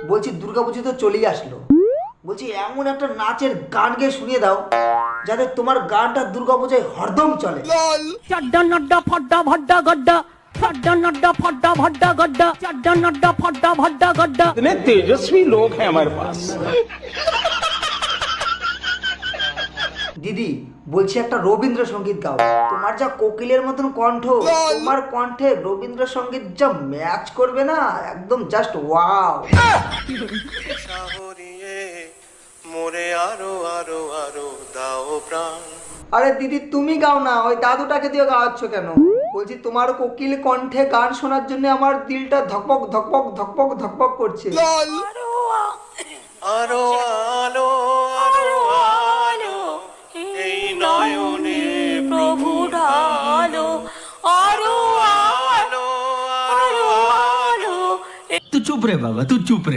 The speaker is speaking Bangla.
বলছি দুর্গাপুজো তো চলেই আসলো, বলছি এমন একটা নাচের গান গেয়ে শুনিয়ে দাও যাতে তোমার গানটা দুর্গাপূজায় হরদম চলে। चड्डा नड्डा फड्डा भड्डा गड्डा चड्डा नड्डा फड्डा भड्डा गड्डा चड्डा नड्डा फड्डा भड्डा गड्डा। इतने तेजस्वी लोग हैं हमारे पास। দিদি বলছি একটা রবীন্দ্রসঙ্গীত গাও, তোমার যা কোকিলের মতন কণ্ঠ, তোমার কণ্ঠে রবীন্দ্রসঙ্গীত যা ম্যাচ করবে না, একদম জাস্ট ওয়াও। শহরিয়ে মোরে আরো আরো আরো দাও প্রাণ। আরে দিদি তুমি গাও না, ওই দাদুটাকে দিয়ে গাওয়াচ্ছ কেন? বলছি তোমার কোকিল কণ্ঠে গান শোনার জন্য আমার দিলটা ধকপক ধকপক ধকপক ধকপক করছে। আরো আলো আরো আলো এই নয়নে প্রভু ঢালো। আরো আলো আরো আলো। तू चुप रे बाबा, तू चुप रे।